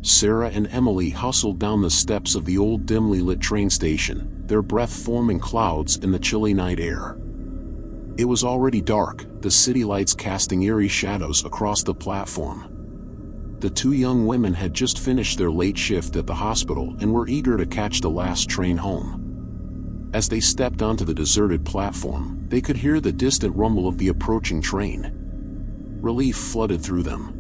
Sarah and Emily hustled down the steps of the old dimly lit train station, their breath forming clouds in the chilly night air. It was already dark, the city lights casting eerie shadows across the platform. The two young women had just finished their late shift at the hospital and were eager to catch the last train home. As they stepped onto the deserted platform, they could hear the distant rumble of the approaching train. Relief flooded through them.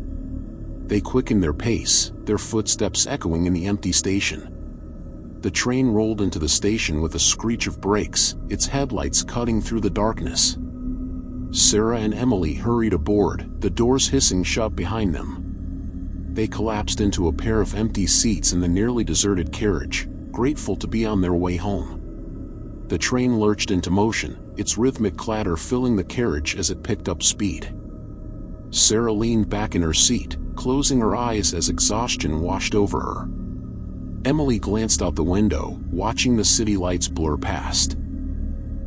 They quickened their pace, their footsteps echoing in the empty station. The train rolled into the station with a screech of brakes, its headlights cutting through the darkness. Sarah and Emily hurried aboard, the doors hissing shut behind them. They collapsed into a pair of empty seats in the nearly deserted carriage, grateful to be on their way home. The train lurched into motion, its rhythmic clatter filling the carriage as it picked up speed. Sarah leaned back in her seat, closing her eyes as exhaustion washed over her. Emily glanced out the window, watching the city lights blur past.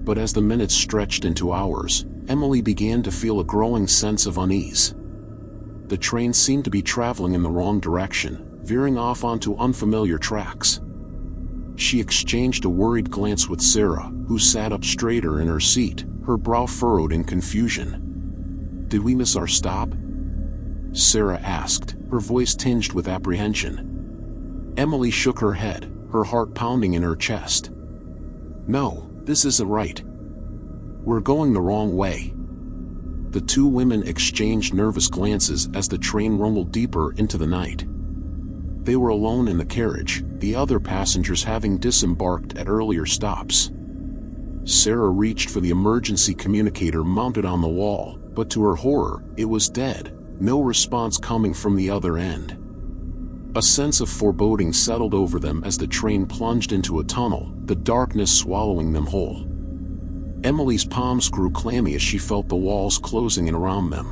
But as the minutes stretched into hours, Emily began to feel a growing sense of unease. The train seemed to be traveling in the wrong direction, veering off onto unfamiliar tracks. She exchanged a worried glance with Sarah, who sat up straighter in her seat, her brow furrowed in confusion. "Did we miss our stop?" Sarah asked, her voice tinged with apprehension. Emily shook her head, her heart pounding in her chest. "No, this isn't right. We're going the wrong way." The two women exchanged nervous glances as the train rumbled deeper into the night. They were alone in the carriage, the other passengers having disembarked at earlier stops. Sarah reached for the emergency communicator mounted on the wall, but to her horror, it was dead, no response coming from the other end. A sense of foreboding settled over them as the train plunged into a tunnel, the darkness swallowing them whole. Emily's palms grew clammy as she felt the walls closing in around them.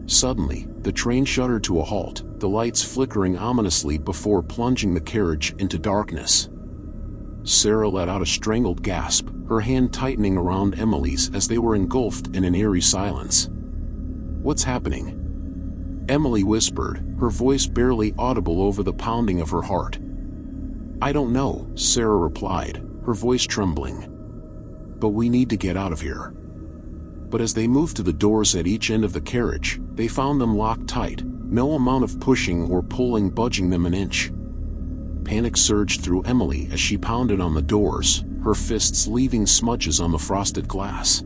Suddenly, the train shuddered to a halt, the lights flickering ominously before plunging the carriage into darkness. Sarah let out a strangled gasp, her hand tightening around Emily's as they were engulfed in an eerie silence. "What's happening?" Emily whispered, her voice barely audible over the pounding of her heart. "I don't know," Sarah replied, her voice trembling. "But we need to get out of here." But as they moved to the doors at each end of the carriage, they found them locked tight, no amount of pushing or pulling budging them an inch. Panic surged through Emily as she pounded on the doors, her fists leaving smudges on the frosted glass.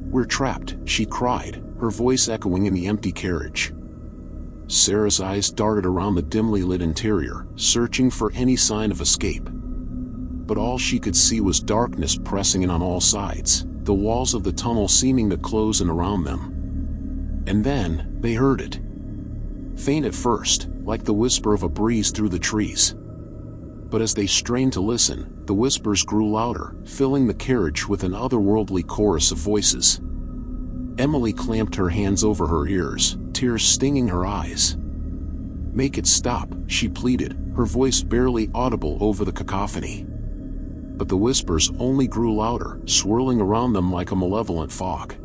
"We're trapped," she cried, her voice echoing in the empty carriage. Sarah's eyes darted around the dimly lit interior, searching for any sign of escape. But all she could see was darkness pressing in on all sides, the walls of the tunnel seeming to close in around them. And then, they heard it. Faint at first, like the whisper of a breeze through the trees. But as they strained to listen, the whispers grew louder, filling the carriage with an otherworldly chorus of voices. Emily clamped her hands over her ears, tears stinging her eyes. "Make it stop," she pleaded, her voice barely audible over the cacophony. But the whispers only grew louder, swirling around them like a malevolent fog.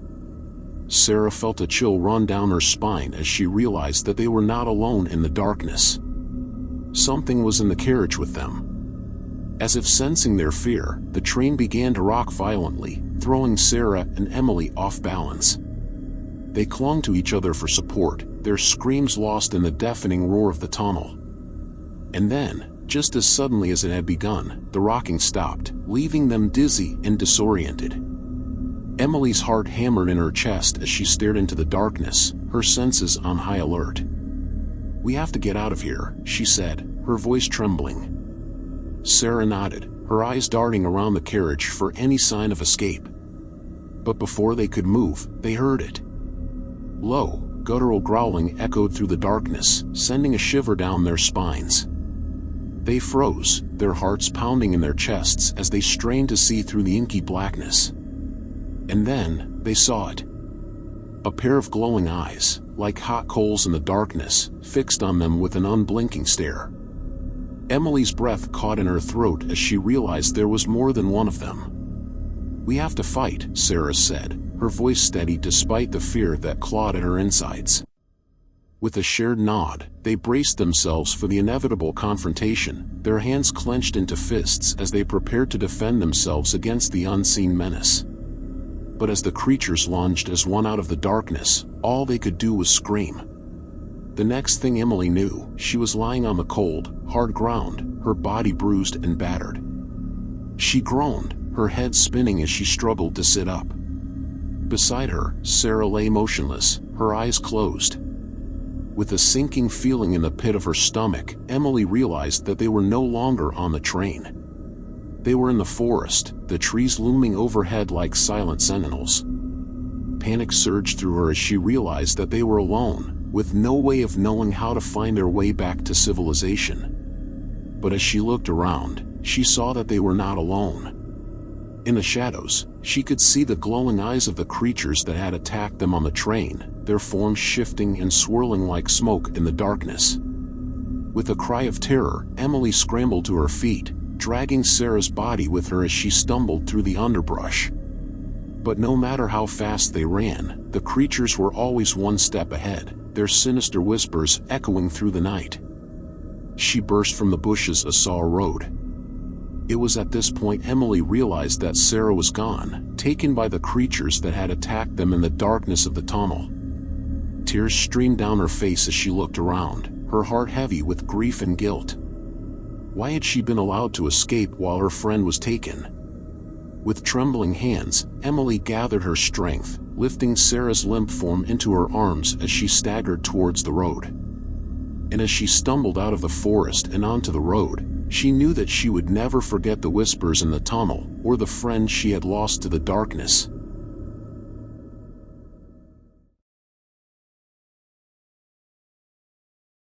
Sarah felt a chill run down her spine as she realized that they were not alone in the darkness. Something was in the carriage with them. As if sensing their fear, the train began to rock violently, throwing Sarah and Emily off balance. They clung to each other for support, their screams lost in the deafening roar of the tunnel. And then, just as suddenly as it had begun, the rocking stopped, leaving them dizzy and disoriented. Emily's heart hammered in her chest as she stared into the darkness, her senses on high alert. "We have to get out of here," she said, her voice trembling. Sarah nodded, her eyes darting around the carriage for any sign of escape. But before they could move, they heard it. Low, guttural growling echoed through the darkness, sending a shiver down their spines. They froze, their hearts pounding in their chests as they strained to see through the inky blackness. And then, they saw it. A pair of glowing eyes, like hot coals in the darkness, fixed on them with an unblinking stare. Emily's breath caught in her throat as she realized there was more than one of them. "We have to fight," Sarah said, her voice steady despite the fear that clawed at her insides. With a shared nod, they braced themselves for the inevitable confrontation, their hands clenched into fists as they prepared to defend themselves against the unseen menace. But as the creatures lunged as one out of the darkness, all they could do was scream. The next thing Emily knew, she was lying on the cold, hard ground, her body bruised and battered. She groaned, her head spinning as she struggled to sit up. Beside her, Sarah lay motionless, her eyes closed. With a sinking feeling in the pit of her stomach, Emily realized that they were no longer on the train. They were in the forest, the trees looming overhead like silent sentinels. Panic surged through her as she realized that they were alone, with no way of knowing how to find their way back to civilization. But as she looked around, she saw that they were not alone. In the shadows, she could see the glowing eyes of the creatures that had attacked them on the train, their forms shifting and swirling like smoke in the darkness. With a cry of terror, Emily scrambled to her feet, dragging Sarah's body with her as she stumbled through the underbrush. But no matter how fast they ran, the creatures were always one step ahead, their sinister whispers echoing through the night. She burst from the bushes as saw a road. It was at this point Emily realized that Sarah was gone, taken by the creatures that had attacked them in the darkness of the tunnel. Tears streamed down her face as she looked around, her heart heavy with grief and guilt. Why had she been allowed to escape while her friend was taken? With trembling hands, Emily gathered her strength, lifting Sarah's limp form into her arms as she staggered towards the road. And as she stumbled out of the forest and onto the road, she knew that she would never forget the whispers in the tunnel, or the friend she had lost to the darkness.